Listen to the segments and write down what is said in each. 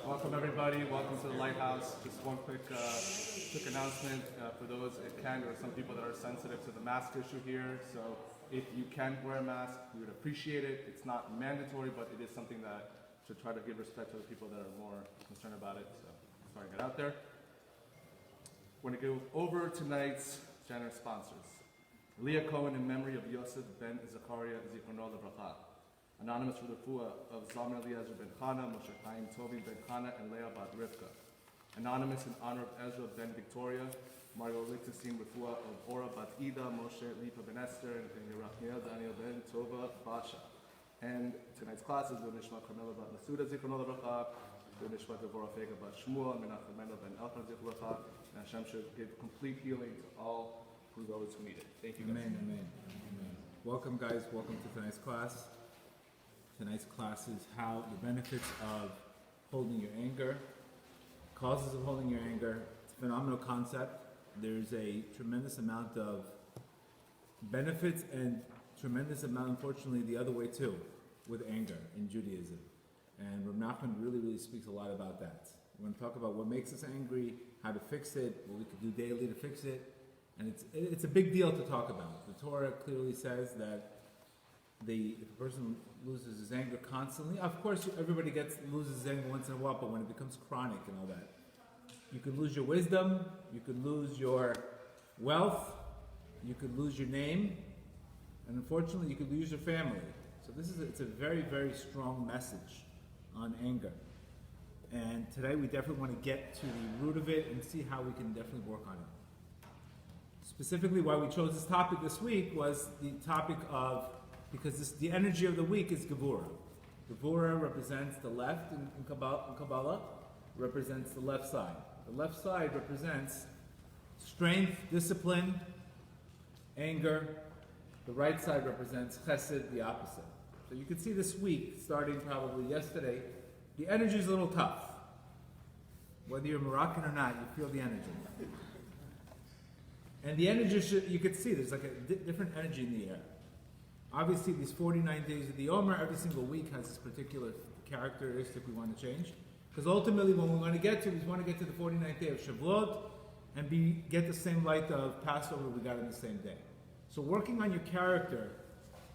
Welcome everybody. Welcome to the Lighthouse. Just one quick announcement for those it can. There are some people that are sensitive to the mask issue here. So if you can wear a mask, we would appreciate it. It's not mandatory, but it is something that should try to give respect to the people that are more concerned about it. So just trying to get out there. We're going to go over tonight's generous sponsors. Leah Cohen in memory of Yosef ben Zachariah Zichrono Livracha. Anonymous for the Fua of Zalman Eliezer ben Chana, Moshe Chaim Tovi ben Chana, and Leah bat Rivka. Anonymous in honor of Ezra ben Victoria, Mario Lichtenstein Rafua of Ora bat Ida, Moshe Lipa ben Esther, and Yerachmiel Daniel ben Tova Basha. And tonight's classes will Nishma Carmela bat Masuda Zichrono Livracha, will Nishma Devorah Fega bat Shmuel, Menachem Mendel ben Elkan Zichrono Livracha, and Hashem should give complete healing to all who those who need it. Thank you guys. Amen, amen, amen. Welcome guys, welcome to tonight's class. Tonight's class is how the benefits of holding your anger, causes of holding your anger. It's a phenomenal concept. There's a tremendous amount of benefits and tremendous amount, unfortunately, the other way too, with anger in Judaism. And Rav Nachman really speaks a lot about that. We're going to talk about what makes us angry, how to fix it, what we could do daily to fix it. And it's a big deal to talk about. The Torah clearly says that if a person loses his anger constantly, of course everybody loses his anger once in a while, but when it becomes chronic and all that, you could lose your wisdom, you could lose your wealth, you could lose your name, and unfortunately you could lose your family. So it's a very strong message on anger. And today we definitely want to get to the root of it and see how we can definitely work on it. Specifically why we chose this topic this week was the topic of, because the energy of the week is Gevurah. Gevurah represents the left in Kabbalah, represents the left side. The left side represents strength, discipline, anger. The right side represents chesed, the opposite. So you can see this week, starting probably yesterday, the energy is a little tough. Whether you're Moroccan or not, you feel the energy. And the energy, you could see, there's like a different energy in the air. Obviously, these 49 days of the Omer, every single week has this particular characteristic we want to change. Because ultimately, what we want to get to, is we want to get to the 49th day of Shavuot and get the same light of Passover we got on the same day. So working on your character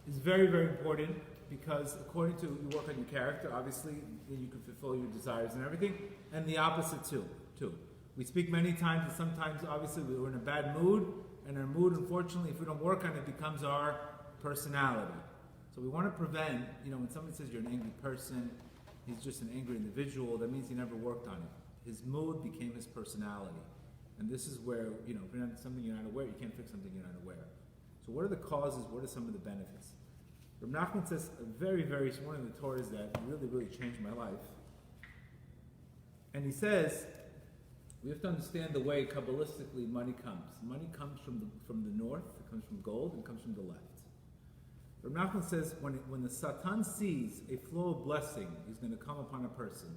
is very important, because according to you work on your character, obviously, then you can fulfill your desires and everything, and the opposite too. We speak many times, and sometimes, obviously, we're in a bad mood, and our mood, unfortunately, if we don't work on it, becomes our personality. So we want to prevent, when somebody says you're an angry person, he's just an angry individual, that means he never worked on it. His mood became his personality. And this is where, if you're not something you're not aware, you can't fix something you're not aware. So what are the causes? What are some of the benefits? Rav Nachman says one of the Torahs that really changed my life. And he says, we have to understand the way Kabbalistically money comes. Money comes from the north, it comes from gold, and comes from the left. Rav Nachman says when the Satan sees a flow of blessing is going to come upon a person,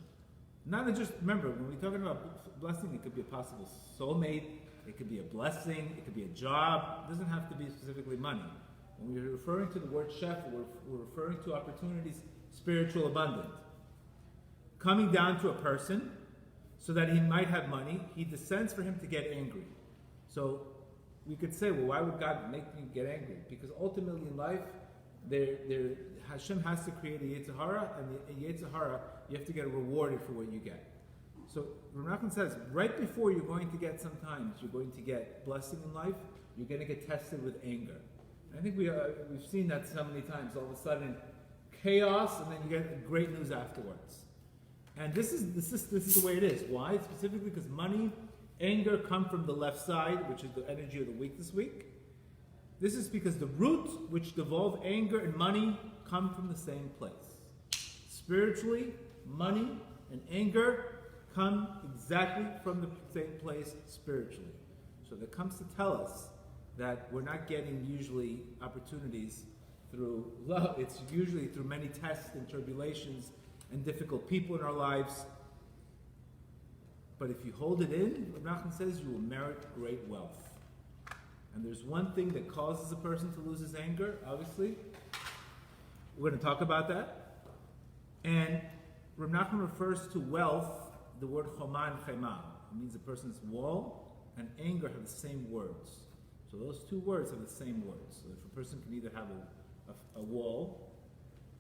not just, remember, when we're talking about blessing, it could be a possible soulmate, it could be a blessing, it could be a job, it doesn't have to be specifically money. When we're referring to the word shef, we're referring to opportunities, spiritual abundant. Coming down to a person so that he might have money, he descends for him to get angry. So we could say, well, why would God make me get angry? Because ultimately in life, Hashem has to create a Yetzer Hara, and the Yetzer Hara, you have to get rewarded for what you get. So Rav Nachman says, right before you're going to get, sometimes you're going to get blessing in life, you're going to get tested with anger. And I think we've seen that so many times. All of a sudden, chaos, and then you get great news afterwards. And this is the way it is. Why? Specifically because money, anger come from the left side, which is the energy of the week this week. This is because the roots which devolve anger and money come from the same place. Spiritually, money and anger come exactly from the same place spiritually. So that comes to tell us that we're not getting usually opportunities through love. It's usually through many tests and tribulations and difficult people in our lives. But if you hold it in, Rav Nachman says, you will merit great wealth. And there's one thing that causes a person to lose his anger, obviously. We're going to talk about that. And Rav Nachman refers to wealth, the word choman chema. It means a person's wall and anger have the same words. So those two words have the same words. So if a person can either have a wall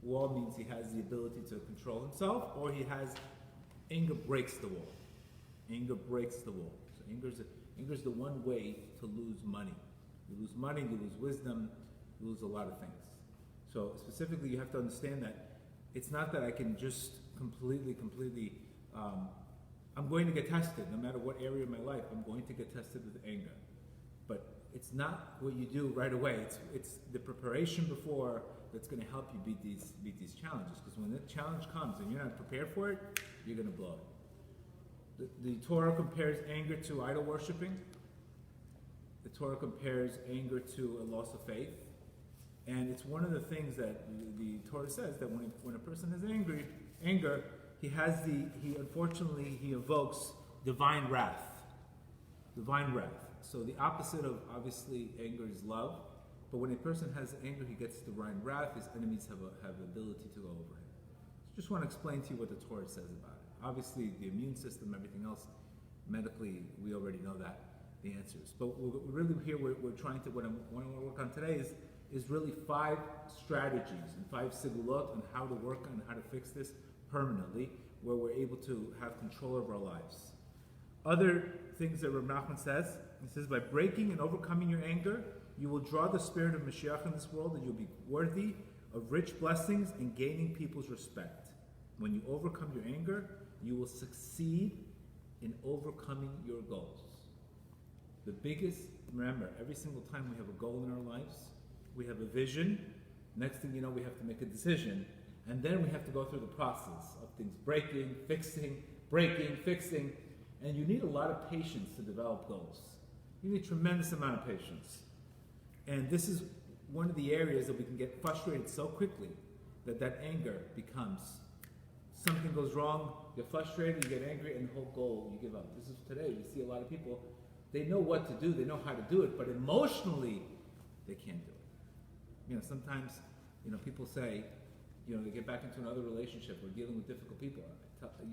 means he has the ability to control himself, or he has anger breaks the wall. Anger breaks the wall. So anger is the one way to lose money. You lose money, you lose wisdom, you lose a lot of things. So specifically, you have to understand that it's not that I can just completely, I'm going to get tested. No matter what area of my life, I'm going to get tested with anger. But it's not what you do right away. It's the preparation before that's going to help you beat these challenges. Because when the challenge comes and you're not prepared for it, you're going to blow it. The Torah compares anger to idol worshiping. The Torah compares anger to a loss of faith. And it's one of the things that the Torah says, that when a person has anger, he unfortunately evokes divine wrath. Divine wrath. So the opposite of obviously anger is love, but when a person has anger, he gets divine wrath. His enemies have the ability to go over him. So just want to explain to you what the Torah says about it. Obviously, the immune system, everything else, medically, we already know that the answers. But we're really here. We're trying to. What I want to work on today is really 5 strategies and 5 sigulot on how to work on how to fix this permanently, where we're able to have control of our lives. Other things that Rav Nachman says, he says, by breaking and overcoming your anger, you will draw the spirit of Mashiach in this world, and you'll be worthy of rich blessings and gaining people's respect. When you overcome your anger, you will succeed in overcoming your goals. The biggest, remember, every single time we have a goal in our lives, we have a vision. Next thing you know, we have to make a decision. And then we have to go through the process of things breaking, fixing. And you need a lot of patience to develop goals. You need a tremendous amount of patience. And this is one of the areas that we can get frustrated so quickly that anger becomes, something goes wrong, you're frustrated, you get angry, and the whole goal, you give up. This is today, we see a lot of people, they know what to do, they know how to do it, but emotionally, they can't do it. Sometimes, people say, they get back into another relationship or dealing with difficult people.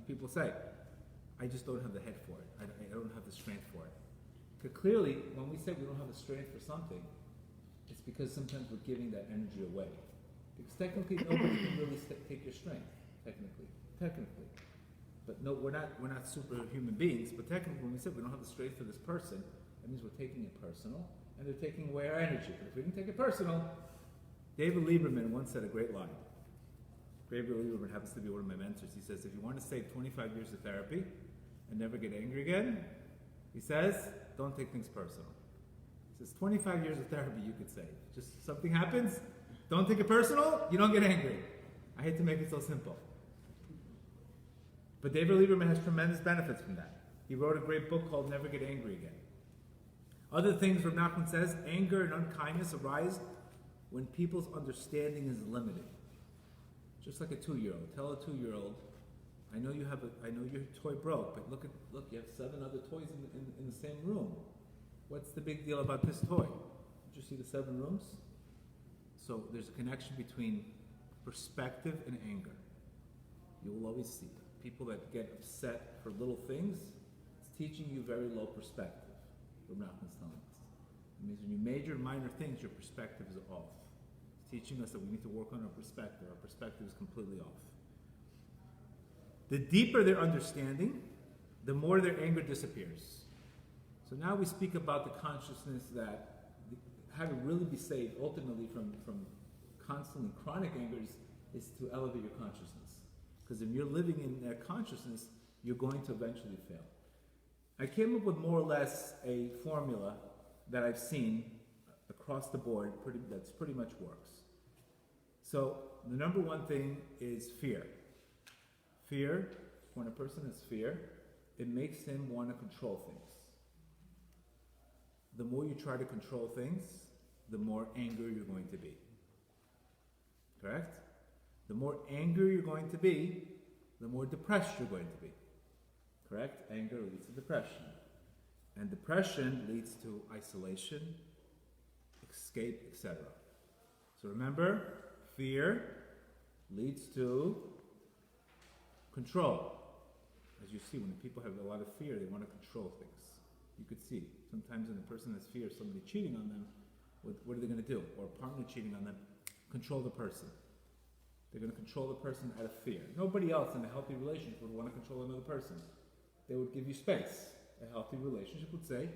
People say, I just don't have the head for it. I don't have the strength for it. Because clearly, when we say we don't have the strength for something, it's because sometimes we're giving that energy away. Because technically, nobody can really take your strength. Technically. But no, we're not superhuman beings. But technically, when we say we don't have the strength for this person, that means we're taking it personal, and they're taking away our energy. But if we didn't take it personal, David Lieberman once said a great line. David Lieberman happens to be one of my mentors. He says, if you want to save 25 years of therapy and never get angry again, he says, don't take things personal. He says, 25 years of therapy you could save. Just something happens, don't take it personal, you don't get angry. I hate to make it so simple. But David Lieberman has tremendous benefits from that. He wrote a great book called Never Get Angry Again. Other things Rav Nachman says, anger and unkindness arise when people's understanding is limited. Just like a 2-year-old. Tell a 2-year-old, I know your toy broke, but look, you have 7 other toys in the same room. What's the big deal about this toy? Did you see the 7 rooms? So there's a connection between perspective and anger. You will always see it. People that get upset for little things, it's teaching you very low perspective. Rav Nachman's telling us. It means when you major and minor things, your perspective is off. Teaching us that we need to work on our perspective. Our perspective is completely off. The deeper their understanding, the more their anger disappears. So now we speak about the consciousness that how to really be saved ultimately from constant and chronic anger is to elevate your consciousness. Because if you're living in that consciousness, you're going to eventually fail. I came up with more or less a formula that I've seen across the board that's pretty much works. So the number one thing is fear. Fear, when a person has fear, it makes him want to control things. The more you try to control things, the more angry you're going to be. Correct? The more angry you're going to be, the more depressed you're going to be. Correct? Anger leads to depression. And depression leads to isolation, escape, etc. So remember, fear leads to Control. As you see, when people have a lot of fear, they want to control things. You could see, sometimes when a person has fear of somebody cheating on them, what are they going to do? Or a partner cheating on them? Control the person. They're going to control the person out of fear. Nobody else in a healthy relationship would want to control another person. They would give you space. A healthy relationship would say,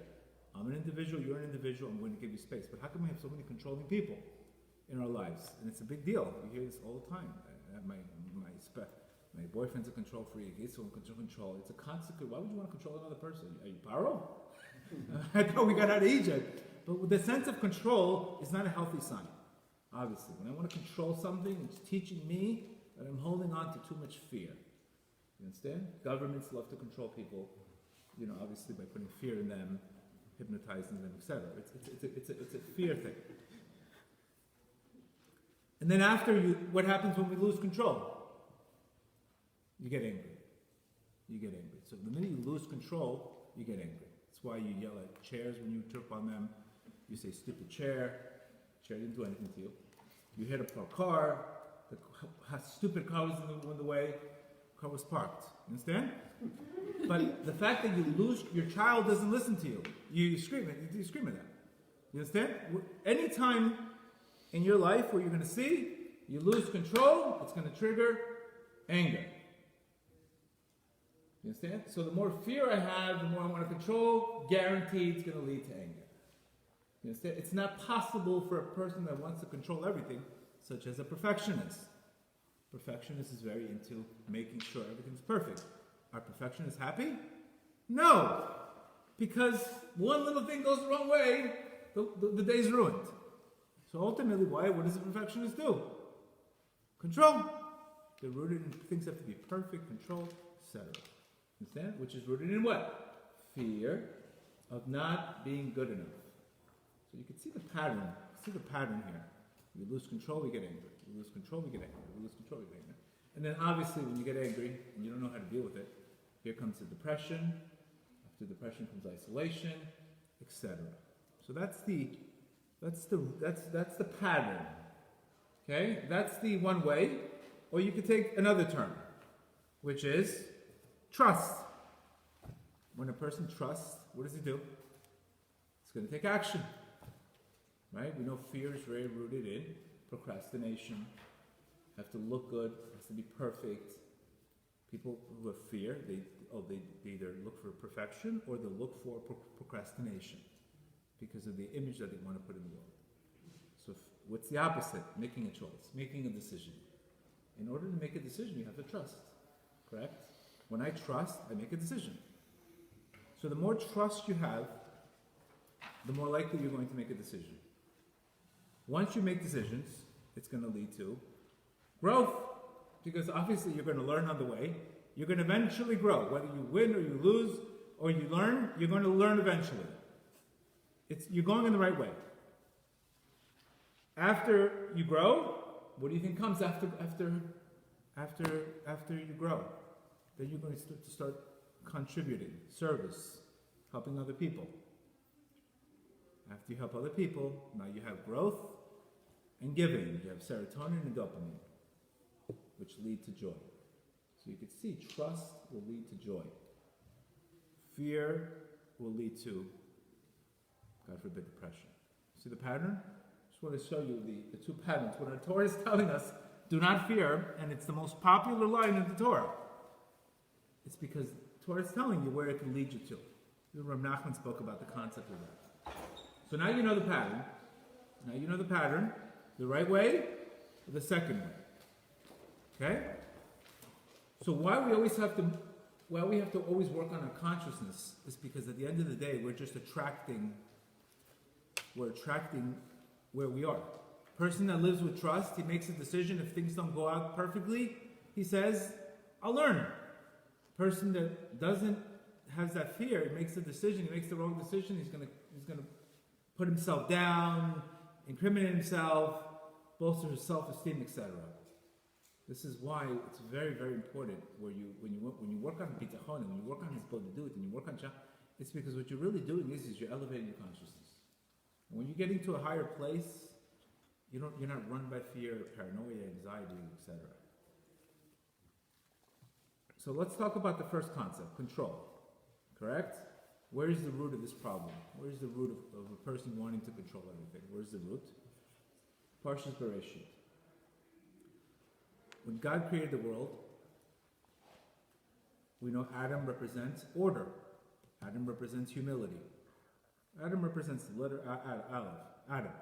I'm an individual, you're an individual, I'm going to give you space. But how come we have so many controlling people in our lives? And it's a big deal. You hear this all the time. My boyfriend's a control freak, he's so control. It's a consequence. Why would you want to control another person? Are you Paro? I thought we got out of Egypt. But the sense of control is not a healthy sign. Obviously, when I want to control something, it's teaching me that I'm holding on to too much fear. You understand? Governments love to control people, obviously by putting fear in them, hypnotizing them, etc. It's a fear thing. And then what happens when we lose control? You get angry. So the minute you lose control, you get angry. That's why you yell at chairs when you trip on them. You say, stupid chair. Chair didn't do anything to you. You hit a car. The stupid car was in the way. The car was parked. You understand? But the fact that your child doesn't listen to you, you scream at that. You understand? Anytime in your life where you're going to see you lose control, it's going to trigger anger. You understand? So the more fear I have, the more I want to control, guaranteed it's going to lead to anger. You understand? It's not possible for a person that wants to control everything, such as a perfectionist. Perfectionist is very into making sure everything's perfect. Are perfectionists happy? No! Because one little thing goes the wrong way, the day's ruined. So ultimately, what does a perfectionist do? Control. They're rooted in things have to be perfect, controlled, etc. Understand? Which is rooted in what? Fear of not being good enough. So you can see the pattern. See the pattern here. You lose control, we get angry. You lose control, we get angry. You lose control, we get angry. And then obviously when you get angry and you don't know how to deal with it, here comes the depression. After depression comes isolation, etc. So that's the pattern. Okay? That's the one way. Or you could take another term, which is trust. When a person trusts, what does he do? It's going to take action. Right? We know fear is very rooted in procrastination. Have to look good, has to be perfect. People who have fear, they either look for perfection or they look for procrastination because of the image that they want to put in the world. So what's the opposite? Making a choice, making a decision. In order to make a decision, you have to trust. Correct? When I trust, I make a decision. So the more trust you have, the more likely you're going to make a decision. Once you make decisions, it's going to lead to growth. Because obviously you're going to learn on the way. You're going to eventually grow. Whether you win or you lose or you learn, you're going to learn eventually. You're going in the right way. After you grow, what do you think comes after you grow? Then you're going to start contributing, service, helping other people. After you help other people, now you have growth and giving. You have serotonin and dopamine, which lead to joy. So you can see trust will lead to joy. Fear will lead to, God forbid, depression. See the pattern? Just want to show you the two patterns. When the Torah is telling us, do not fear, and it's the most popular line in the Torah, it's because the Torah is telling you where it can lead you to. Rav Nachman spoke about the concept of that. So now you know the pattern. Now you know the pattern, the right way or the second way. Okay? So why we have to always work on our consciousness is because at the end of the day, we're attracting where we are. Person that lives with trust, he makes a decision. If things don't go out perfectly, he says, I'll learn. Person that has that fear, he makes a decision, he makes the wrong decision, he's gonna put himself down, incriminate himself, bolster his self-esteem, etc. This is why it's very, very important when you work on bitachon, when you work on his bodedut, and you work on it's because what you're really doing is you're elevating your consciousness. And when you're getting to a higher place, you're not run by fear, paranoia, anxiety, etc. So let's talk about the first concept, control. Correct? Where is the root of this problem? Where is the root of a person wanting to control everything? Where's the root? Parshas Bereshit. When God created the world, we know Adam represents order. Adam represents humility. Adam represents the letter Aleph. Adam.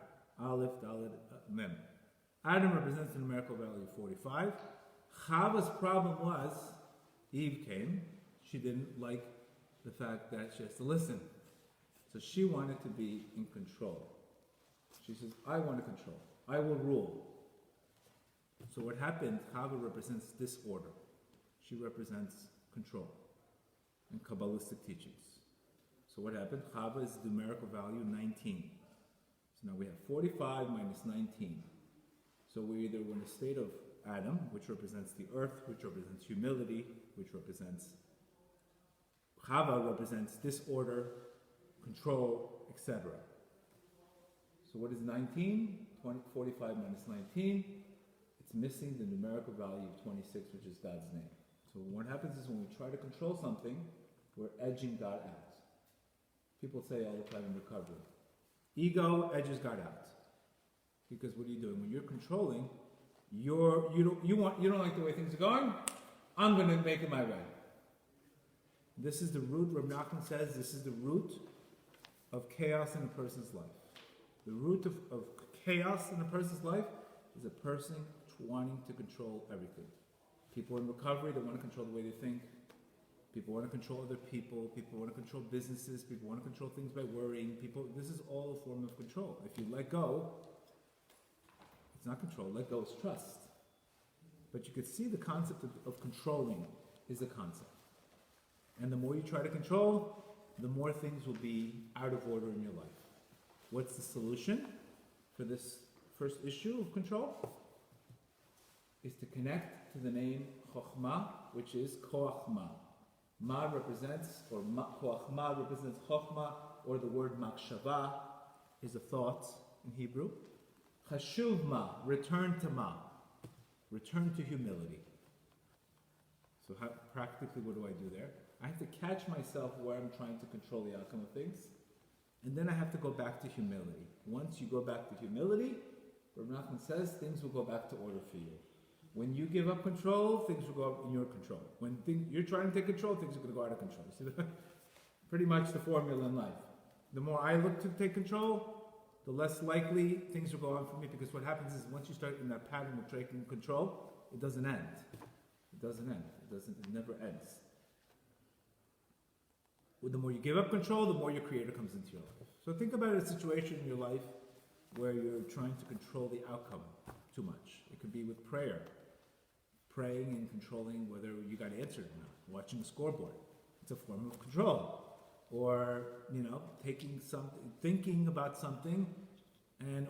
Aleph, Dalet, Mem. Adam represents the numerical value of 45. Chava's problem was, Eve came, she didn't like the fact that she has to listen. So she wanted to be in control. She says, I want to control. I will rule. So what happened, Chava represents disorder. She represents control in Kabbalistic teachings. So what happened? Chava is the numerical value 19. So now we have 45 minus 19. So we either were in a state of Adam, which represents the earth, which represents humility, which represents Chava represents disorder, control, etc. So what is 19? 45 minus 19. It's missing the numerical value of 26, which is God's name. So what happens is when we try to control something, we're edging God out. People say all the time in recovery, ego edges God out. Because what are you doing? When you're controlling, you don't like the way things are going, I'm going to make it my way. This is the root, Reb Nachman says, this is the root of chaos in a person's life. The root of chaos in a person's life is a person wanting to control everything. People in recovery, they want to control the way they think. People want to control other people. People want to control businesses. People want to control things by worrying. This is all a form of control. If you let go, it's not control. Let go is trust. But you could see the concept of controlling is a concept. And the more you try to control, the more things will be out of order in your life. What's the solution for this first issue of control? Is to connect to the name Chokhmah, which is Koach Ma. Ma represents, or Koach Ma represents Chokhmah, or the word Makshava is a thought in Hebrew. Chashuv Ma, return to Ma. Return to humility. So practically what do I do there? I have to catch myself where I'm trying to control the outcome of things, and then I have to go back to humility. Once you go back to humility, Rabbi Nachman says, things will go back to order for you. When you give up control, things will go up in your control. When you're trying to take control, things are going to go out of control. See, pretty much the formula in life. The more I look to take control, the less likely things will go on for me, because what happens is once you start in that pattern of taking control, it doesn't end. It doesn't end. It never ends. The more you give up control, the more your creator comes into your life. So think about a situation in your life where you're trying to control the outcome too much. It could be with prayer. Praying and controlling whether you got answered or not. Watching a scoreboard. It's a form of control. Or, taking something, thinking about something,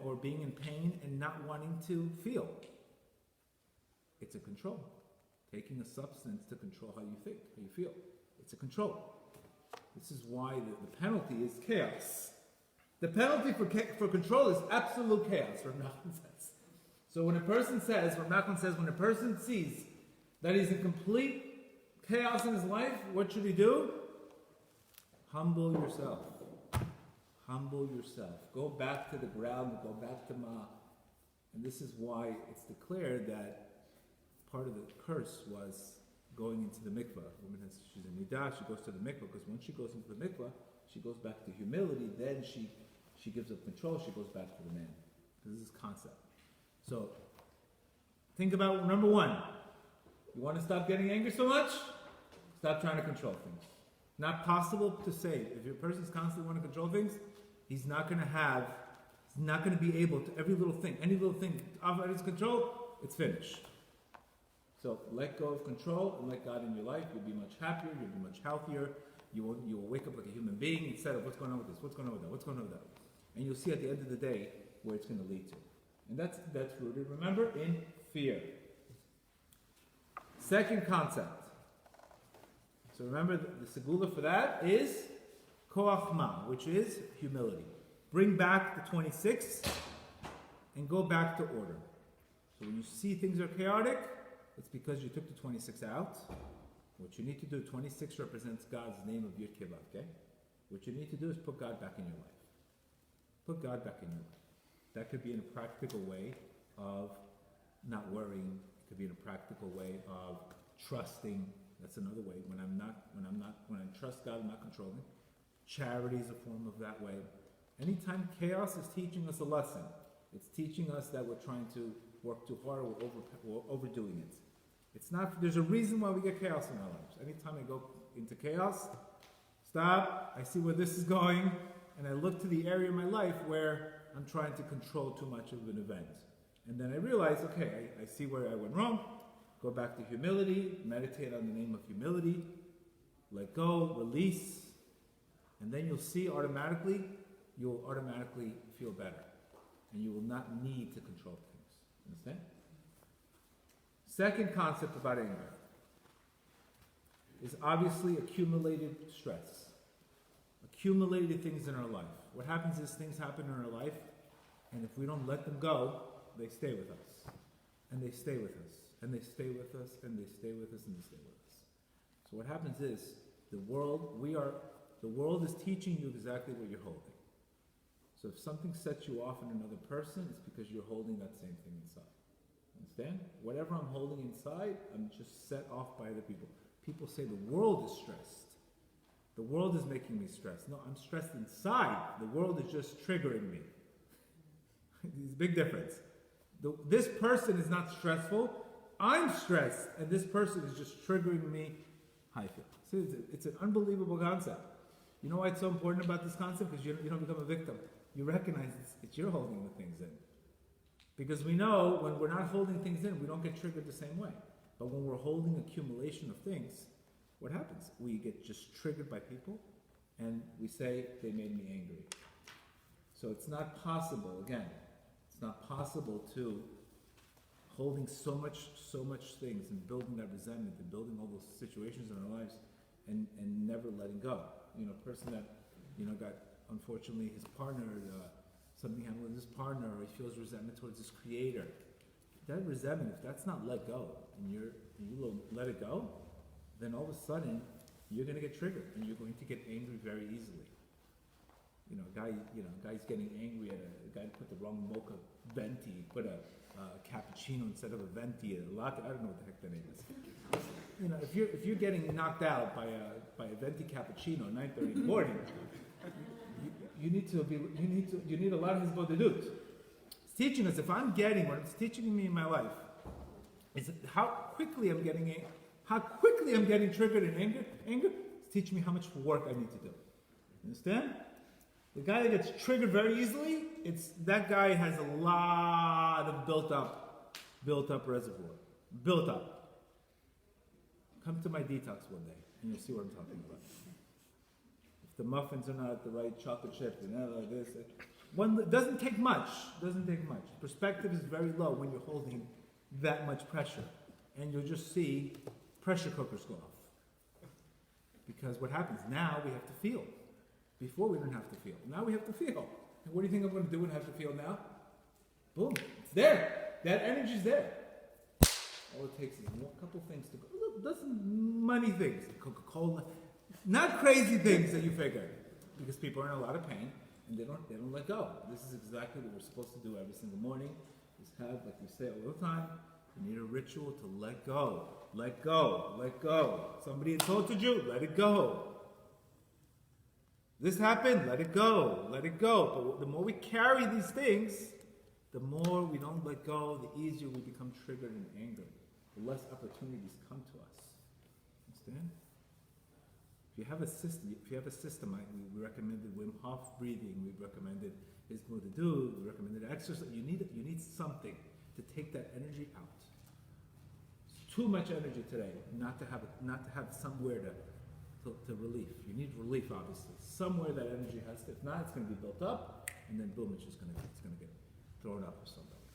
or being in pain and not wanting to feel. It's a control. Taking a substance to control how you think, how you feel. It's a control. This is why the penalty is chaos. The penalty for control is absolute chaos, Rav Nachman says. So when a person says, Rav Nachman says, when a person sees that he's in complete chaos in his life, what should he do? Humble yourself. Humble yourself. Go back to the ground, go back to Ma. And this is why it's declared that part of the curse was going into the mikvah. A woman she's a nidah, she goes to the mikvah, because once she goes into the mikvah, she goes back to humility, then she gives up control, she goes back to the man. This is concept. So, think about number one. You want to stop getting angry so much? Stop trying to control things. Not possible to say. If your person's constantly want to control things, he's not going to be able to, any little thing, off his control, it's finished. So let go of control and let God in your life. You'll be much happier. You'll be much healthier. You will wake up like a human being instead of what's going on with this, what's going on with that, what's going on with that. And you'll see at the end of the day where it's going to lead to. And that's rooted, remember, in fear. Second concept. So remember, the segula for that is koach ma, which is humility. Bring back the 26 and go back to order. So when you see things are chaotic, it's because you took the 26 out. What you need to do, 26 represents God's name of Yud Keva, okay? What you need to do is put God back in your life. Put God back in your life. That could be in a practical way of not worrying. It could be in a practical way of trusting. That's another way. When I trust God, I'm not controlling. Charity is a form of that way. Anytime chaos is teaching us a lesson, it's teaching us that we're trying to work too hard or we're overdoing it. It's not. There's a reason why we get chaos in our lives. Anytime I go into chaos, stop. I see where this is going, and I look to the area of my life where I'm trying to control too much of an event. And then I realize, okay, I see where I went wrong. Go back to humility, meditate on the name of humility, let go, release, and then you'll automatically feel better. And you will not need to control things. Understand? Second concept about anger is obviously accumulated stress. Accumulated things in our life. What happens is things happen in our life, and if we don't let them go, they stay with us. And they stay with us. And they stay with us, and they stay with us, and they stay with us. So what happens is, the world is teaching you exactly what you're holding. So if something sets you off in another person, it's because you're holding that same thing inside. Understand? Whatever I'm holding inside, I'm just set off by other people. People say the world is stressed. The world is making me stressed. No, I'm stressed inside. The world is just triggering me. There's a big difference. This person is not stressful. I'm stressed, and this person is just triggering me how I feel. See, it's an unbelievable concept. You know why it's so important about this concept? Because you don't become a victim. You recognize it's you're holding the things in. Because we know when we're not holding things in, we don't get triggered the same way. But when we're holding accumulation of things, what happens? We get just triggered by people, and we say, they made me angry. So it's not possible, again, it's not possible to holding so much things and building that resentment and building all those situations in our lives and never letting go. You know, a person that, got, unfortunately, his partner, something happened with his partner, or he feels resentment towards his creator. That resentment, if that's not let go, and you let it go, then all of a sudden, you're going to get triggered, and you're going to get angry very easily. Guy's getting angry at a guy put the wrong mocha venti, put a cappuccino instead of a venti, a latte. I don't know what the heck the name is. If you're getting knocked out by a venti cappuccino at 9:30 in the morning, you need a lot of his bodhidut. It's teaching us. If I'm getting what it's teaching me in my life, is how quickly I'm getting triggered in anger. It's teaching me how much work I need to do. Understand? The guy that gets triggered very easily, that guy has a lot of built up reservoir. Built up. Come to my detox one day, and you'll see what I'm talking about. If the muffins are not the right chocolate chip, like this. It doesn't take much. Perspective is very low when you're holding that much pressure. And you'll just see pressure cookers go off. Because what happens? Now we have to feel. Before we didn't have to feel. Now we have to feel. And what do you think I'm going to do when I have to feel now? Boom. It's there. That energy's there. All it takes is a couple things to go. Money things. Coca-Cola. Not crazy things that you figure. Because people are in a lot of pain and they don't let go. This is exactly what we're supposed to do every single morning. Is have, like we say all the time, you need a ritual to let go. Let go. Let go. Somebody insulted you, let it go. This happened, let it go, let it go. But the more we carry these things, the more we don't let go, the easier we become triggered in anger. The less opportunities come to us. Understand? If you have a system, we recommended Wim Hof breathing, we recommended his Mudadu, we recommended exercise. You need something to take that energy out. It's too much energy today not to have somewhere to relief. You need relief, obviously. Somewhere that energy has to. If not, it's going to be built up, and then boom, it's going to get thrown up for somebody.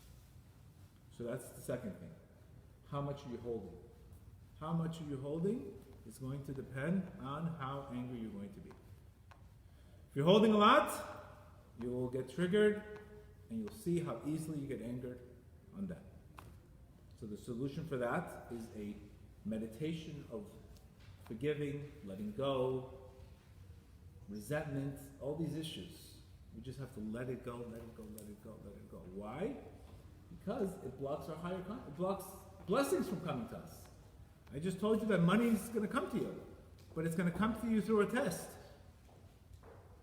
So that's the second thing. How much are you holding? How much are you holding is going to depend on how angry you're going to be. If you're holding a lot, you will get triggered, and you'll see how easily you get angered on that. So the solution for that is a meditation of forgiving, letting go, resentment, all these issues. We just have to let it go, let it go, let it go, let it go. Why? Because it blocks our higher it blocks blessings from coming to us. I just told you that money is going to come to you, but it's going to come to you through a test.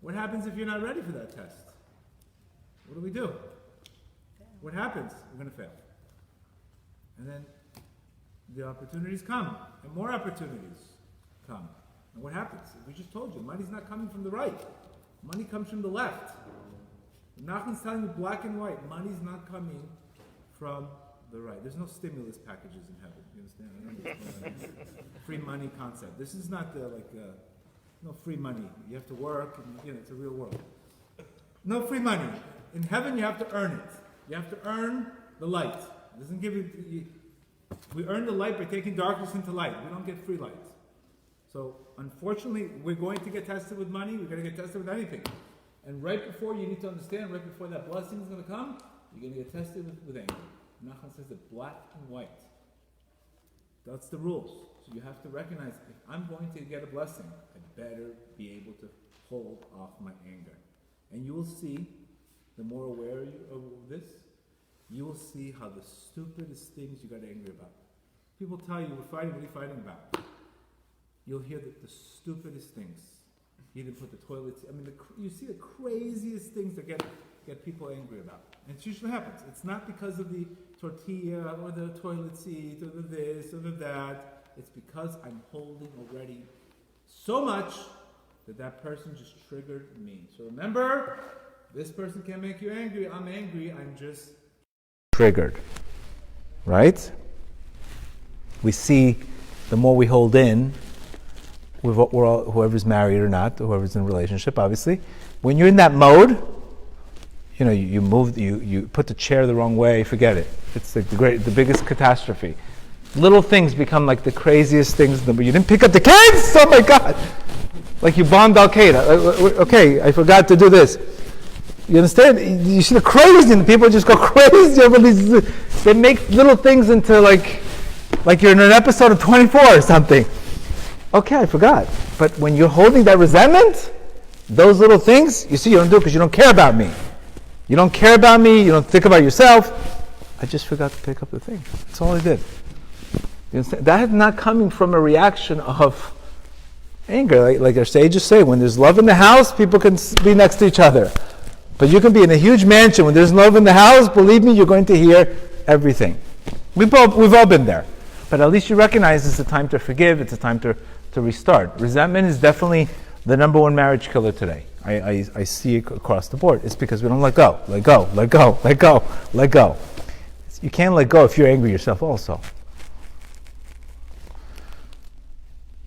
What happens if you're not ready for that test? What do? What happens? We're going to fail. And then the opportunities come, and more opportunities come. And what happens? We just told you, money's not coming from the right. Money comes from the left. Nachman's telling you black and white. Money's not coming from the right. There's no stimulus packages in heaven. You understand? Free money concept. This is not no free money. You have to work, and it's a real world. No free money. In heaven, you have to earn it. You have to earn the light. It doesn't give you. We earn the light by taking darkness into light. We don't get free light. So, unfortunately, we're going to get tested with money. We're going to get tested with anything. And right before, you need to understand, right before that blessing is going to come, you're going to get tested with anger. Nachman says that black and white. That's the rules. So you have to recognize, if I'm going to get a blessing, I better be able to hold off my anger. And you will see, the more aware you of this, you will see how the stupidest things you got angry about. People tell you, we're fighting, what are you fighting about? You'll hear the stupidest things. You didn't put the toilets. You see the craziest things that get people angry about. And it usually happens. It's not because of the tortilla or the toilet seat or the this or the that. It's because I'm holding already so much that person just triggered me. So remember, this person can make you angry. I'm angry. I'm just triggered. Right? We see the more we hold in, whoever's married or not, whoever's in a relationship, obviously. When you're in that mode, you move, you put the chair the wrong way, forget it. It's the biggest catastrophe. Little things become like the craziest things. You didn't pick up the kids? Oh my God! Like you bombed Al Qaeda. Okay, I forgot to do this. You understand? You see the crazy, and people just go crazy over these. They make little things into like you're in an episode of 24 or something. Okay, I forgot. But when you're holding that resentment, those little things, you see, you don't do it because you don't care about me. You don't care about me. You don't think about yourself. I just forgot to pick up the thing. That's all I did. You understand? That is not coming from a reaction of anger. Like our sages say, when there's love in the house, people can be next to each other. But you can be in a huge mansion. When there's love in the house, believe me, you're going to hear everything. We've all been there. But at least you recognize it's a time to forgive. It's a time to restart. Resentment is definitely the number one marriage killer today. I see it across the board. It's because we don't let go. Let go, let go, let go, let go. You can't let go if you're angry yourself also.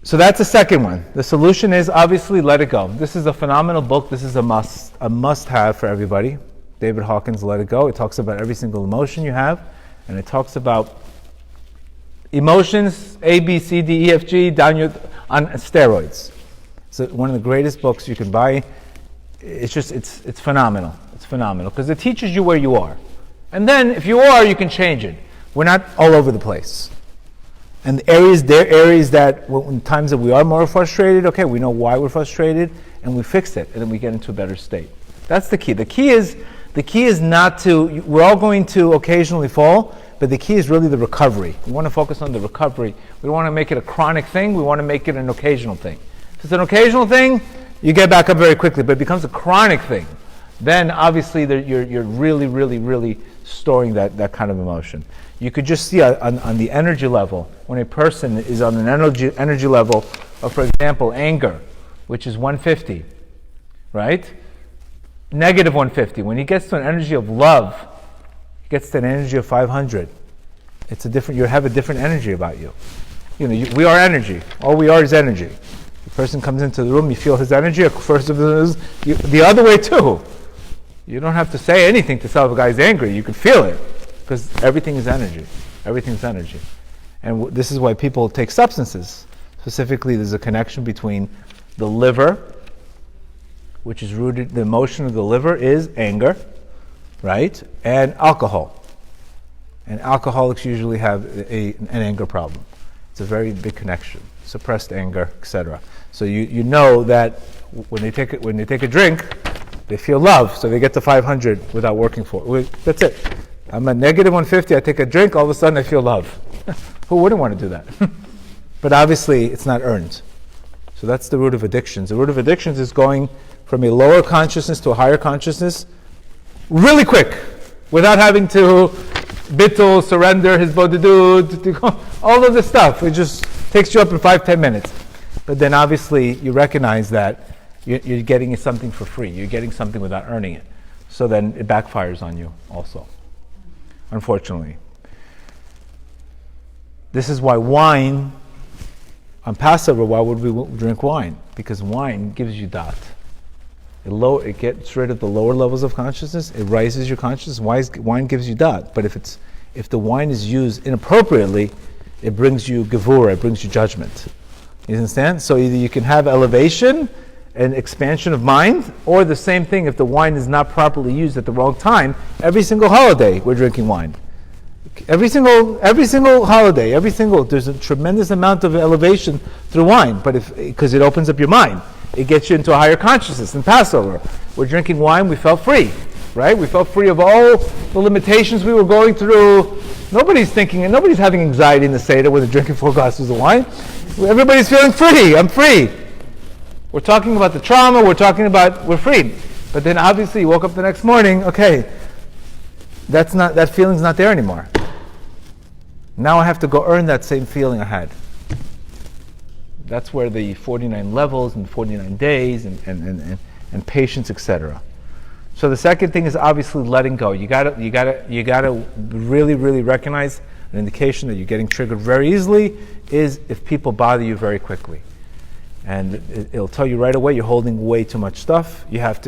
So that's the second one. The solution is obviously let it go. This is a phenomenal book. This is a must-have for everybody. David Hawkins' Let It Go. It talks about every single emotion you have, and it talks about emotions, A, B, C, D, E, F, G, on steroids. It's one of the greatest books you can buy. It's phenomenal. It's phenomenal because it teaches you where you are. And then if you are, you can change it. We're not all over the place. And there are areas that, in times that we are more frustrated, okay, we know why we're frustrated, and we fix it, and then we get into a better state. That's the key. The key is not to, we're all going to occasionally fall, but the key is really the recovery. We want to focus on the recovery. We don't want to make it a chronic thing. We want to make it an occasional thing. If it's an occasional thing, you get back up very quickly, but it becomes a chronic thing. Then obviously you're really, really, really storing that kind of emotion. You could just see on the energy level, when a person is on an energy level of, for example, anger, which is 150, right? Negative 150. When he gets to an energy of love, he gets to an energy of 500. You have a different energy about you. We are energy. All we are is energy. The person comes into the room, you feel his energy. First of all, the other way too. You don't have to say anything to tell if a guy's angry. You can feel it. Because everything is energy. Everything's energy. And this is why people take substances. Specifically, there's a connection between the liver, which is rooted, the emotion of the liver is anger, right? And alcohol. And alcoholics usually have an anger problem. It's a very big connection. suppressed anger, etc. So you know that when they take a drink, they feel love, so they get to 500 without working for it. That's it. I'm at negative 150, I take a drink, all of a sudden I feel love. Who wouldn't want to do that? But obviously, it's not earned. So that's the root of addictions. The root of addictions is going from a lower consciousness to a higher consciousness really quick, without having to bittul, surrender, his bodhidut, all of this stuff. It just takes you up in 5-10 minutes. But then obviously, you recognize that you're getting something for free. You're getting something without earning it. So then it backfires on you also, unfortunately. This is why wine, on Passover, why would we drink wine? Because wine gives you dat. It gets rid of the lower levels of consciousness. It raises your consciousness. Wine gives you dat. But if the wine is used inappropriately, it brings you gevura, it brings you judgment. You understand? So either you can have elevation and expansion of mind, or the same thing if the wine is not properly used at the wrong time. Every single holiday, we're drinking wine. Every single holiday, there's a tremendous amount of elevation through wine, but because it opens up your mind, it gets you into a higher consciousness. In Passover, we're drinking wine, we felt free, right? We felt free of all the limitations we were going through. Nobody's thinking, and nobody's having anxiety in the Seder when they're drinking 4 glasses of wine. Everybody's feeling free, I'm free. We're talking about the trauma, we're free. But then obviously you woke up the next morning, okay, that feeling's not there anymore. Now I have to go earn that same feeling I had. That's where the 49 levels and 49 days and patience, etc. So the second thing is obviously letting go. You gotta really, really recognize an indication that you're getting triggered very easily is if people bother you very quickly. And it'll tell you right away you're holding way too much stuff. You have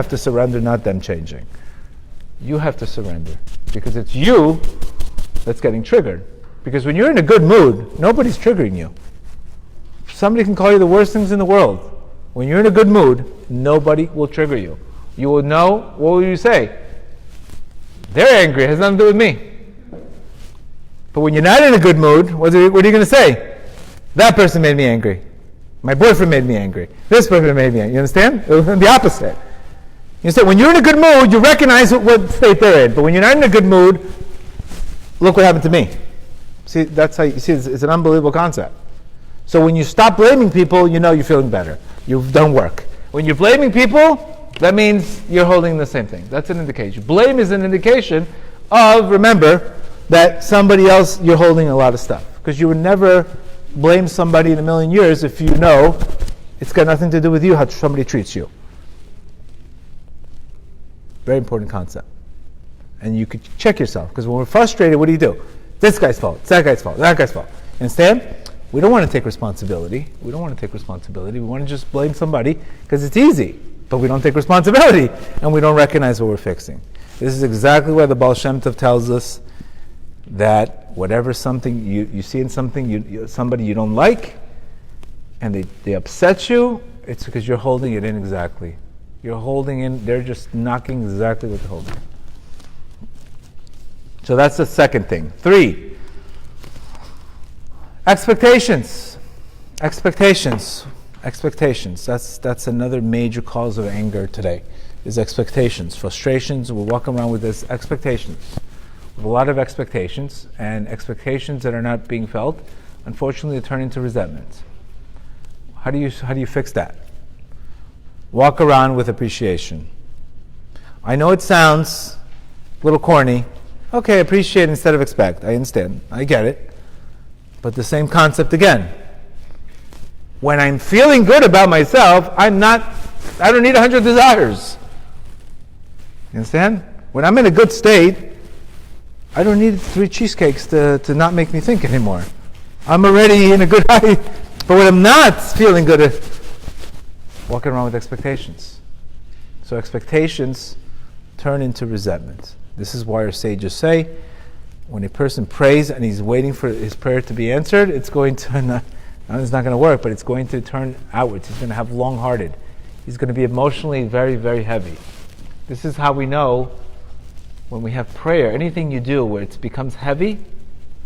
to surrender, not them changing. You have to surrender because it's you that's getting triggered. Because when you're in a good mood, nobody's triggering you. Somebody can call you the worst things in the world. When you're in a good mood, nobody will trigger you. You will know, what will you say? They're angry, it has nothing to do with me. But when you're not in a good mood, what are you going to say? That person made me angry. My boyfriend made me angry. This person made me angry. You understand? It was the opposite. You understand? When you're in a good mood, you recognize what state they're in. But when you're not in a good mood, look what happened to me. See, that's how you see it's an unbelievable concept. So when you stop blaming people, you know you're feeling better. You've done work. When you're blaming people, that means you're holding the same thing. That's an indication. Blame is an indication of, remember, that somebody else, you're holding a lot of stuff. Because you would never blame somebody in a million years if you know it's got nothing to do with you, how somebody treats you. Very important concept. And you could check yourself. Because when we're frustrated, what do? This guy's fault, it's that guy's fault, that guy's fault. Understand? We don't want to take responsibility. We want to just blame somebody because it's easy. But we don't take responsibility and we don't recognize what we're fixing. This is exactly why the Baal Shem Tov tells us that whatever something you see in something, somebody you don't like, and they upset you, it's because you're holding it in exactly. You're holding in, they're just knocking exactly what they're holding. So that's the second thing. 3, expectations. Expectations. That's another major cause of anger today, is expectations. Frustrations, we're walking around with this expectations. We have a lot of expectations, and expectations that are not being felt, unfortunately, they turn into resentment. How do you fix that? Walk around with appreciation. I know it sounds a little corny. Okay, appreciate instead of expect. I understand. I get it. But the same concept again. When I'm feeling good about myself, I don't need 100 desires. You understand? When I'm in a good state, I don't need 3 cheesecakes to not make me think anymore. I'm already in a good height. But when I'm not feeling good, walking around with expectations. So expectations turn into resentment. This is why our sages say, when a person prays and he's waiting for his prayer to be answered, it's going to it's not going to work, but it's going to turn outwards. He's going to have long-hearted. He's going to be emotionally very, very heavy. This is how we know when we have prayer, anything you do where it becomes heavy,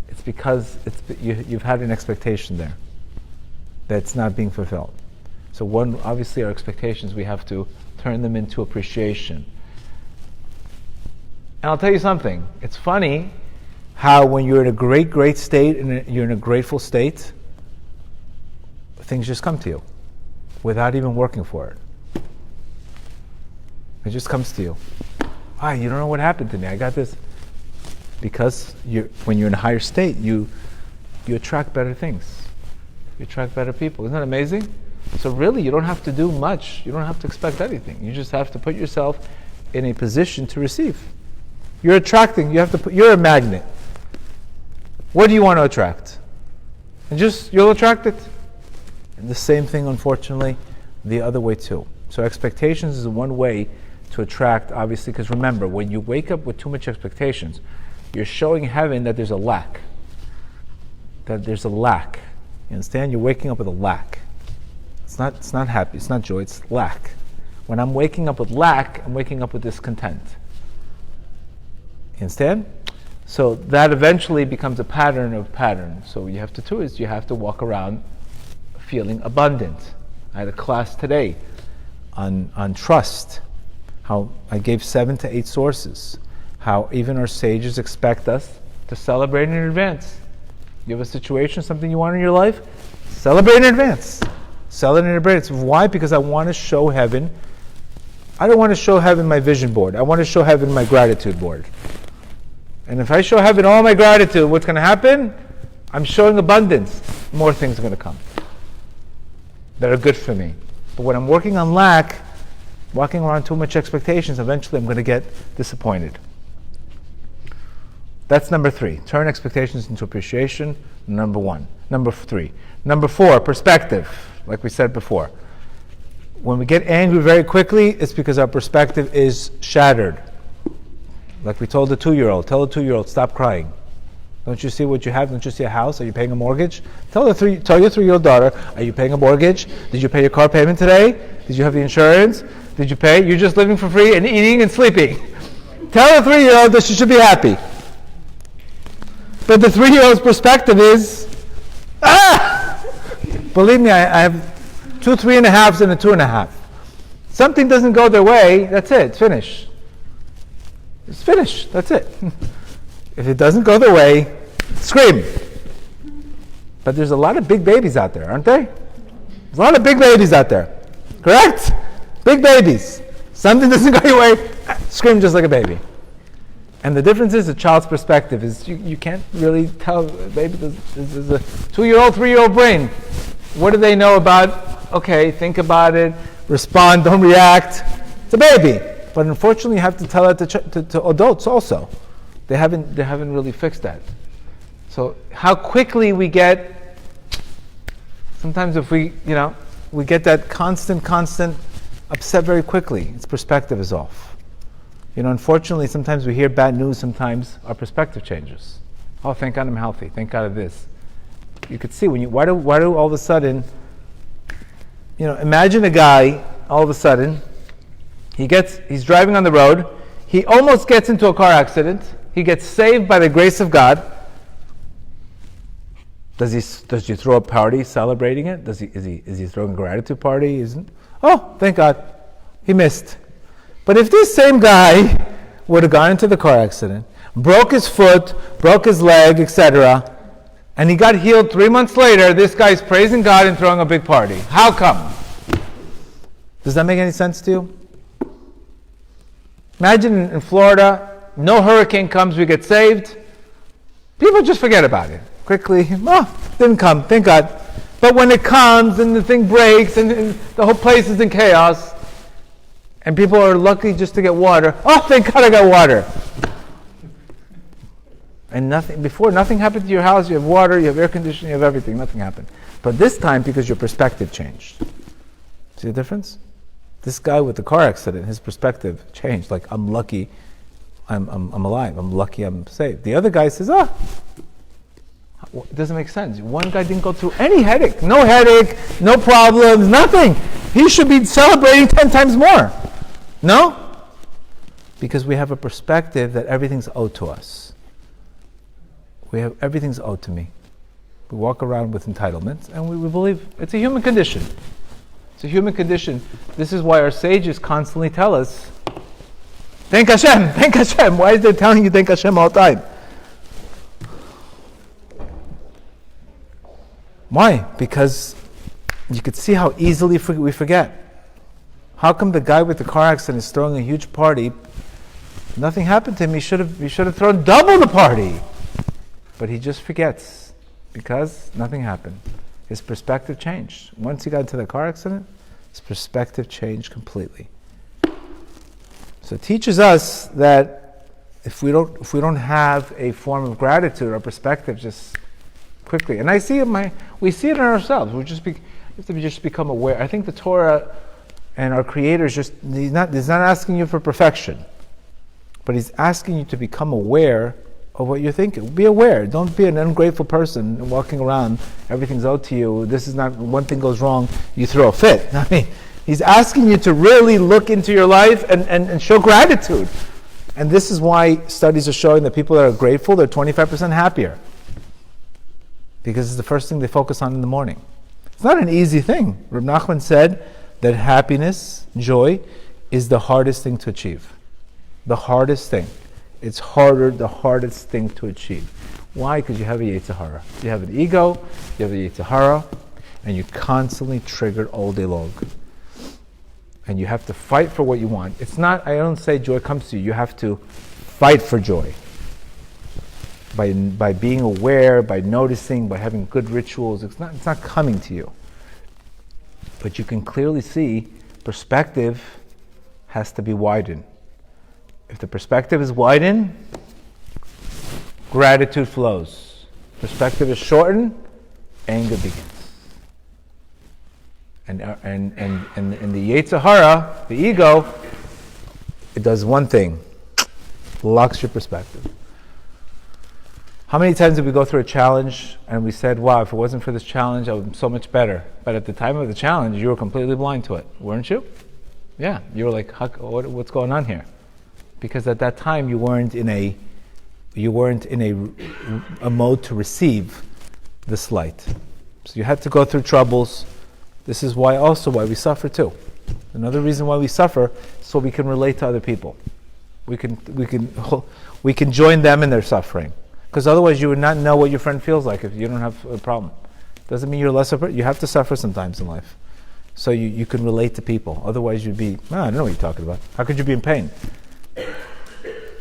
it's because you've had an expectation there. that's not being fulfilled. So obviously our expectations, we have to turn them into appreciation. And I'll tell you something. It's funny how when you're in a great state and you're in a grateful state, things just come to you without even working for it. It just comes to you. You don't know what happened to me. I got this. Because when you're in a higher state, you attract better things. You attract better people. Isn't that amazing? So really, you don't have to do much. You don't have to expect anything. You just have to put yourself in a position to receive. You're attracting. You're a magnet. What do you want to attract? And you'll attract it. And the same thing, unfortunately, the other way too. So expectations is one way to attract, obviously, because remember, when you wake up with too much expectations, you're showing heaven that there's a lack. That there's a lack. You understand? You're waking up with a lack. It's not happy, it's not joy, it's lack. When I'm waking up with lack, I'm waking up with discontent. You understand? So that eventually becomes a pattern of patterns. So what you have to do is you have to walk around feeling abundant. I had a class today on trust, how I gave 7 to 8 sources, how even our sages expect us to celebrate in advance. You have a situation, something you want in your life, celebrate in advance. Celebrate in advance. Why? Because I want to show heaven. I don't want to show heaven my vision board. I want to show heaven my gratitude board. And if I show heaven all my gratitude, what's going to happen? I'm showing abundance. More things are going to come that are good for me. But when I'm working on lack, walking around too much expectations, eventually I'm going to get disappointed. That's number 3. Turn expectations into appreciation. Number 1. Number 3. Number 4, perspective. Like we said before. When we get angry very quickly, it's because our perspective is shattered. Like we told the 2-year-old. Tell the 2-year-old, stop crying. Don't you see what you have? Don't you see a house? Are you paying a mortgage? Tell your 3-year-old daughter, are you paying a mortgage? Did you pay your car payment today? Did you have the insurance? Did you pay? You're just living for free and eating and sleeping. Tell the 3-year-old that she should be happy. But the 3-year-old's perspective is, Believe me, I have 2 3.5s and a 2.5. Something doesn't go their way, that's it, it's finished. It's finished, that's it. If it doesn't go their way, scream. But there's a lot of big babies out there, aren't there? There's a lot of big babies out there. Correct? Big babies. Something doesn't go your way, scream just like a baby. And the difference is the child's perspective is you can't really tell, baby, this is a 2-year-old, 3-year-old brain. What do they know about, okay, think about it, respond, don't react. It's a baby. But unfortunately you have to tell it to adults also. They haven't really fixed that. So how quickly we get, sometimes if we get that constant upset very quickly. Its perspective is off. Unfortunately, sometimes we hear bad news, sometimes our perspective changes. Oh, thank God I'm healthy. Thank God of this. You could see, why do all of a sudden, imagine a guy, all of a sudden, he's driving on the road, he almost gets into a car accident, he gets saved by the grace of God. Does he throw a party celebrating it? Is he throwing a gratitude party? Oh, thank God, he missed. But if this same guy would have gone into the car accident, broke his foot, broke his leg, etc., and he got healed 3 months later, this guy's praising God and throwing a big party. How come? Does that make any sense to you? Imagine in Florida, no hurricane comes, we get saved. People just forget about it. Quickly, didn't come, thank God. But when it comes and the thing breaks and the whole place is in chaos, and people are lucky just to get water, thank God I got water. And nothing happened to your house, you have water, you have air conditioning, you have everything, nothing happened. But this time, because your perspective changed. See the difference? This guy with the car accident, his perspective changed. Like, I'm lucky, I'm alive. I'm lucky, I'm saved. The other guy says, it doesn't make sense. One guy didn't go through any headache, no problems, nothing. He should be celebrating 10 times more. No? Because we have a perspective that everything's owed to us. Everything's owed to me. We walk around with entitlement, and we believe it's a human condition. It's a human condition. This is why our sages constantly tell us, thank Hashem, thank Hashem. Why is they telling you thank Hashem all the time? Why? Because you could see how easily we forget. How come the guy with the car accident is throwing a huge party? Nothing happened to him. He should have thrown double the party. But he just forgets because nothing happened. His perspective changed. Once he got into the car accident, his perspective changed completely. So it teaches us that if we don't have a form of gratitude, our perspective just quickly. And we see it in ourselves. We have to just become aware. I think the Torah and our Creator he's not asking you for perfection, but He's asking you to become aware of what you're thinking. Be aware. Don't be an ungrateful person walking around. Everything's owed to you. This is not, one thing goes wrong, you throw a fit. I mean, He's asking you to really look into your life and show gratitude. And this is why studies are showing that people that are grateful, they're 25% happier. Because it's the first thing they focus on in the morning. It's not an easy thing. Reb Nachman said that happiness, joy, is the hardest thing to achieve. The hardest thing. It's the hardest thing to achieve. Why? Because you have a Yetzer Hara. You have an ego, you have a Yetzer Hara, and you're constantly triggered all day long. And you have to fight for what you want. It's not, I don't say joy comes to you. You have to fight for joy. By being aware, by noticing, by having good rituals, it's not coming to you. But you can clearly see perspective has to be widened. If the perspective is widened, gratitude flows. Perspective is shortened, anger begins. And the Yetzer Hara, the ego, it does one thing: locks your perspective. How many times did we go through a challenge and we said, wow, if it wasn't for this challenge, I would be so much better. But at the time of the challenge, you were completely blind to it, weren't you? Yeah, you were like, what's going on here? Because at that time you weren't in a mode to receive this light. So you had to go through troubles. This is why we suffer too. Another reason why we suffer is so we can relate to other people. We can join them in their suffering. Because otherwise you would not know what your friend feels like if you don't have a problem. Doesn't mean you're lesser. You have to suffer sometimes in life. So you can relate to people. Otherwise you'd be, I don't know what you're talking about. How could you be in pain?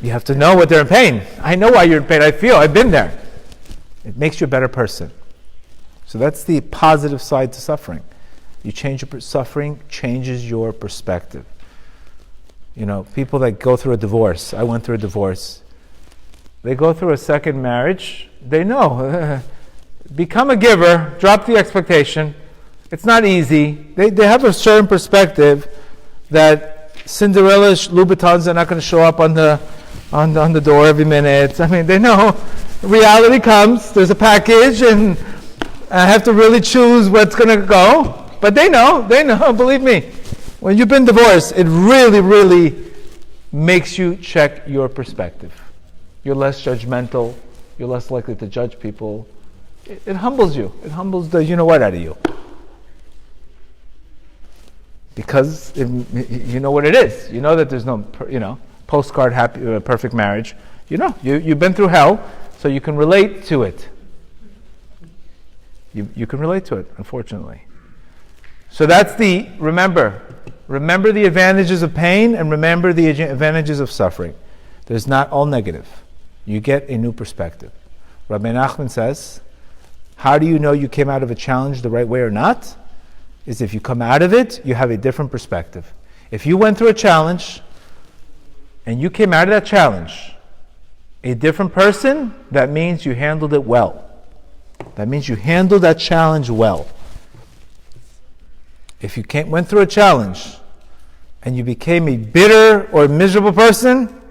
You have to know what they're in pain. I know why you're in pain. I've been there. It makes you a better person. So that's the positive side to suffering. You change your suffering, changes your perspective. You know, people that go through a divorce. I went through a divorce. They go through a second marriage, they know. Become a giver, drop the expectation. It's not easy. They have a certain perspective that Cinderella's Louboutins are not going to show up on the door every minute. I mean, they know reality comes, there's a package, and I have to really choose what's going to go. But they know, believe me. When you've been divorced, it really, really makes you check your perspective. You're less judgmental. You're less likely to judge people. It humbles you. It humbles the you-know-what out of you. Because you know what it is. You know that there's no, postcard happy, perfect marriage. You know, you've been through hell, so you can relate to it. You can relate to it, unfortunately. So that's remember the advantages of pain and remember the advantages of suffering. There's not all negative. You get a new perspective. Rabbi Nachman says, how do you know you came out of a challenge the right way or not? Is if you come out of it, you have a different perspective. If you went through a challenge and you came out of that challenge a different person, that means you handled it well. That means you handled that challenge well. If you went through a challenge and you became a bitter or miserable person,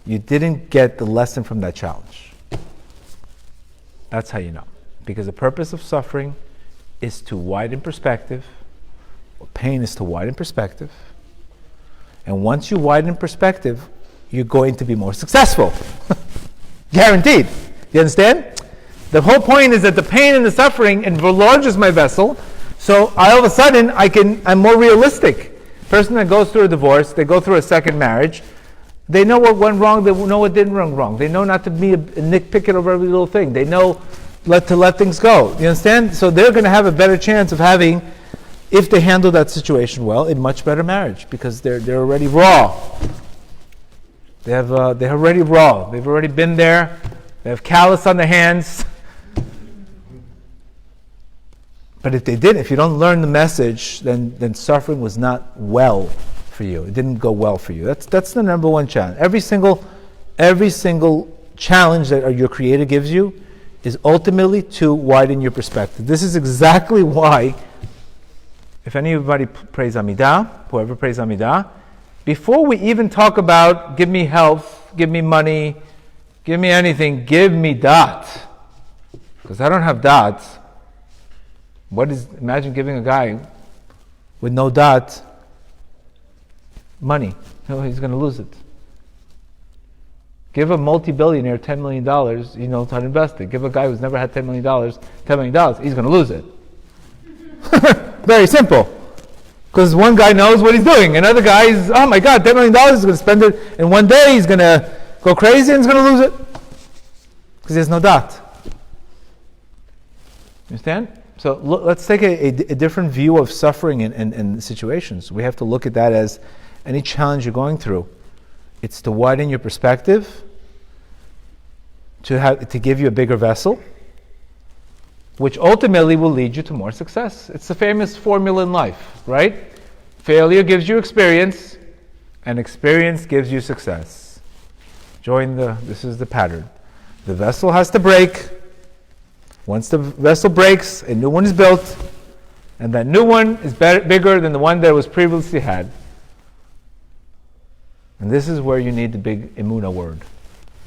you didn't get the lesson from that challenge. That's how you know. Because the purpose of suffering is to widen perspective. Pain is to widen perspective. And once you widen perspective, you're going to be more successful. Guaranteed. You understand? The whole point is that the pain and the suffering enlarges my vessel, so all of a sudden I'm more realistic. Person that goes through a divorce, they go through a second marriage, they know what went wrong, they know what didn't run wrong. They know not to be a nitpicket over every little thing. They know to let things go. You understand? So they're going to have a better chance of having, if they handle that situation well, a much better marriage because they're already raw. They're already raw. They've already been there. They have callus on their hands. But if you don't learn the message, then suffering was not well for you. It didn't go well for you. That's the number one challenge. Every single challenge that your Creator gives you is ultimately to widen your perspective. This is exactly why, if anybody prays Amidah, whoever prays Amidah, before we even talk about give me health, give me money, give me anything, give me dot. Because I don't have dots. Imagine giving a guy with no dot money. No, he's going to lose it. Give a multi-billionaire $10 million, he knows how to invest it. Give a guy who's never had $10 million, he's going to lose it. Very simple. Because one guy knows what he's doing. Another guy is, oh my God, $10 million, he's going to spend it in one day, he's going to go crazy and he's going to lose it. Because he has no dot. You understand? So let's take a different view of suffering and situations. We have to look at that as any challenge you're going through. It's to widen your perspective, to give you a bigger vessel, which ultimately will lead you to more success. It's the famous formula in life, right? Failure gives you experience, and experience gives you success. This is the pattern. The vessel has to break. Once the vessel breaks, a new one is built, and that new one is bigger than the one that was previously had. And this is where you need the big emunah word.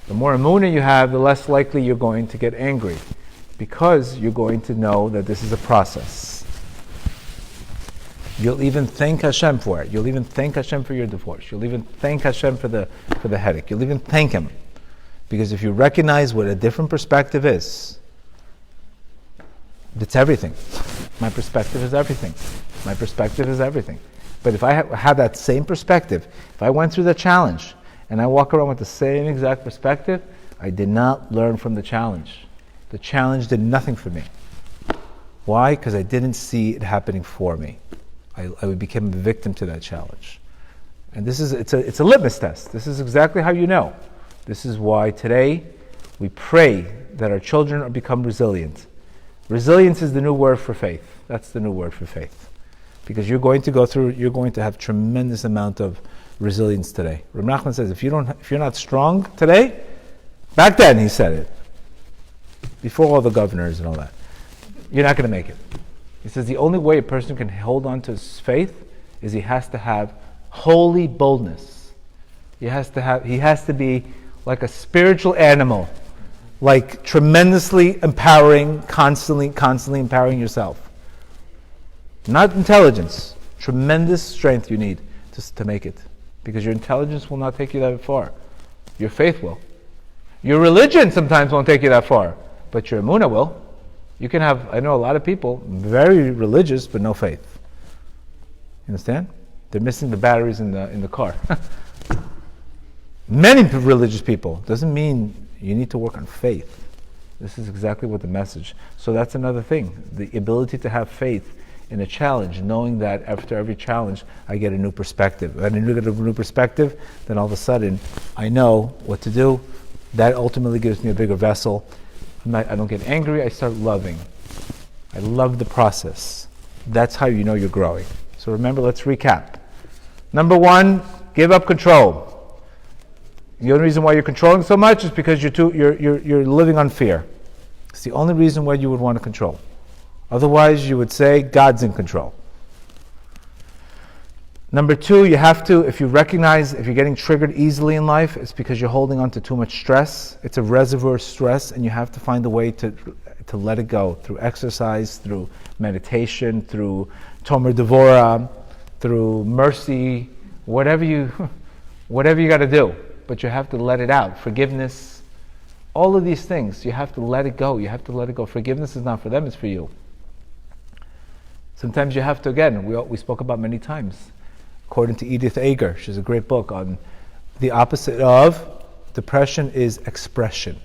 The more emunah you have, the less likely you're going to get angry, because you're going to know that this is a process. You'll even thank Hashem for it. You'll even thank Hashem for your divorce. You'll even thank Hashem for the headache. You'll even thank Him. Because if you recognize what a different perspective is, it's everything. My perspective is everything. My perspective is everything. But if I have that same perspective, if I went through the challenge and I walk around with the same exact perspective, I did not learn from the challenge. The challenge did nothing for me. Why? Because I didn't see it happening for me. I became a victim to that challenge. And it's a litmus test. This is exactly how you know. This is why today we pray that our children become resilient. Resilience is the new word for faith. That's the new word for faith. Because you're going to have tremendous amount of resilience today. Reb Nachman says, if you're not strong today, back then he said it, before all the governors and all that, you're not going to make it. He says the only way a person can hold on to his faith is he has to have holy boldness. He has to be like a spiritual animal, like tremendously empowering, constantly empowering yourself. Not intelligence, tremendous strength you need to make it. Because your intelligence will not take you that far. Your faith will. Your religion sometimes won't take you that far, but your emunah will. I know a lot of people, very religious, but no faith. You understand? They're missing the batteries in the car. Many religious people. Doesn't mean you need to work on faith. This is exactly what the message. So that's another thing. The ability to have faith in a challenge, knowing that after every challenge, I get a new perspective. When I get a new perspective, then all of a sudden, I know what to do. That ultimately gives me a bigger vessel. I don't get angry, I start loving. I love the process. That's how you know you're growing. So remember, let's recap. Number one, give up control. The only reason why you're controlling so much is because you're living on fear. It's the only reason why you would want to control. Otherwise, you would say, God's in control. Number two, you have to, if you recognize, if you're getting triggered easily in life, it's because you're holding on to too much stress. It's a reservoir of stress, and you have to find a way to let it go through exercise, through meditation, through Tomer Devorah, through mercy, whatever you got to do. But you have to let it out. Forgiveness, All of these things, you have to let it go. You have to let it go. Forgiveness is not for them, it's for you. Sometimes you have to, again, we spoke about many times. According to Edith Eger, she has a great book on the opposite of depression is expression.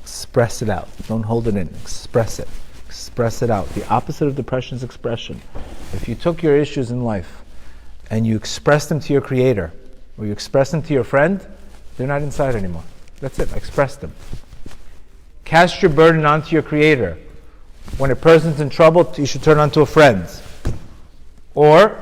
Express it out. Don't hold it in. Express it. Express it out. The opposite of depression is expression. If you took your issues in life and you express them to your creator, or you express them to your friend, they're not inside anymore. That's it. Express them. Cast your burden onto your creator. When a person's in trouble, you should turn onto a friend. Or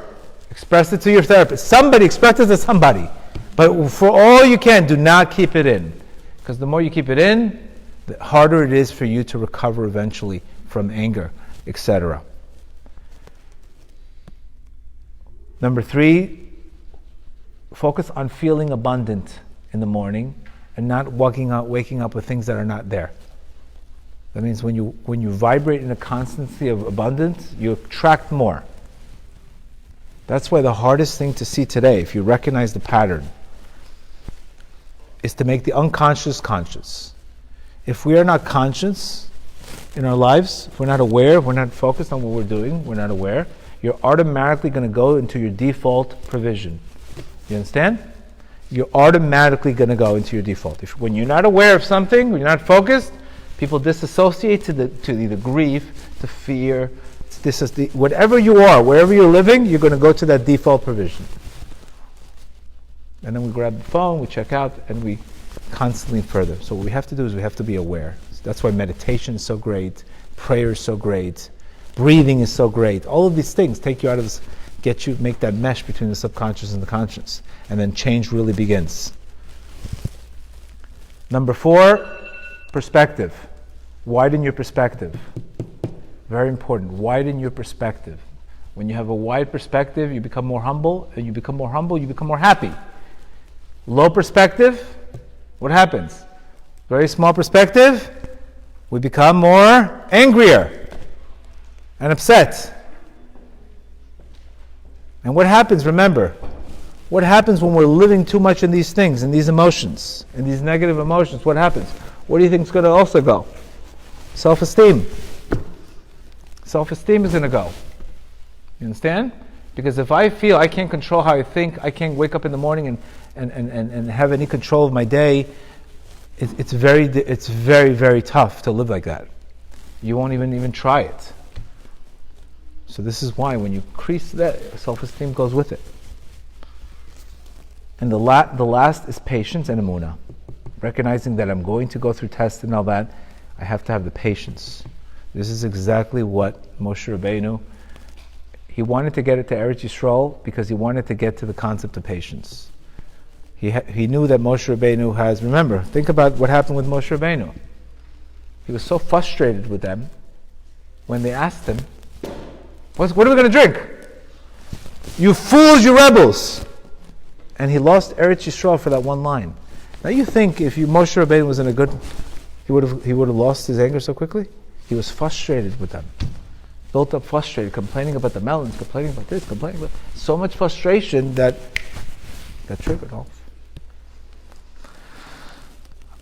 express it to your therapist. Somebody, express it to somebody. But for all you can, do not keep it in. Because the more you keep it in, the harder it is for you to recover eventually from anger, etc. Number 3, focus on feeling abundant in the morning and not waking up with things that are not there. That means when you vibrate in a constancy of abundance, you attract more. That's why the hardest thing to see today, if you recognize the pattern, is to make the unconscious conscious. If we are not conscious in our lives, if we're not aware, if we're not focused on what we're doing, we're not aware, you're automatically going to go into your default provision. You understand? You're automatically going to go into your default. When you're not aware of something, when you're not focused, people disassociate to the grief, to fear, whatever you are, wherever you're living, you're going to go to that default provision. And then we grab the phone, we check out, and we constantly further. So what we have to do is we have to be aware. So that's why meditation is so great, prayer is so great, breathing is so great. All of these things take you out of this, make that mesh between the subconscious and the conscious. And then change really begins. Number 4, perspective. Widen your perspective. Very important. Widen your perspective. When you have a wide perspective, you become more humble. And you become more humble, you become more happy. Low perspective, what happens? Very small perspective, we become more angrier and upset. And what happens, remember, what happens when we're living too much in these things, in these emotions, in these negative emotions? What happens? What do you think is going to also go? Self-esteem. Self-esteem is going to go. You understand? Because if I feel I can't control how I think, I can't wake up in the morning and have any control of my day, it's very, very tough to live like that. You won't even try it. So this is why when you increase that, self-esteem goes with it. And the last is patience and emunah. Recognizing that I'm going to go through tests and all that, I have to have the patience. This is exactly what Moshe Rabbeinu, he wanted to get it to Eretz Yisrael because he wanted to get to the concept of patience. He knew that Moshe Rabbeinu has, remember, think about what happened with Moshe Rabbeinu. He was so frustrated with them when they asked him, what are we going to drink? You fools, you rebels! And he lost Eretz Yisrael for that one line. Now you think if Moshe Rabbeinu was in a good, he would have lost his anger so quickly? He was frustrated with them. Built up frustrated, complaining about the melons, complaining about this, complaining about so much frustration that triggered all.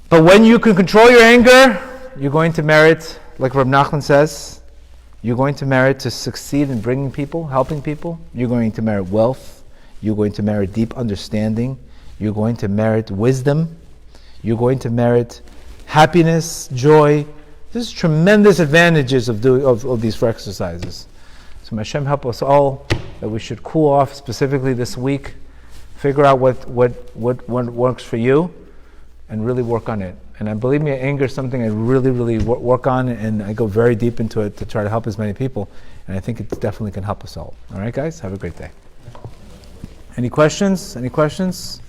But when you can control your anger, you're going to merit, like Reb Nachman says, you're going to merit to succeed in bringing people, helping people. You're going to merit wealth. You're going to merit deep understanding. You're going to merit wisdom. You're going to merit happiness, joy. There's tremendous advantages of these four exercises. So may Hashem help us all that we should cool off specifically this week, figure out what works for you, and really work on it. And believe me, anger is something I really work on, and I go very deep into it to try to help as many people. And I think it definitely can help us all. All right, guys? Have a great day. Any questions?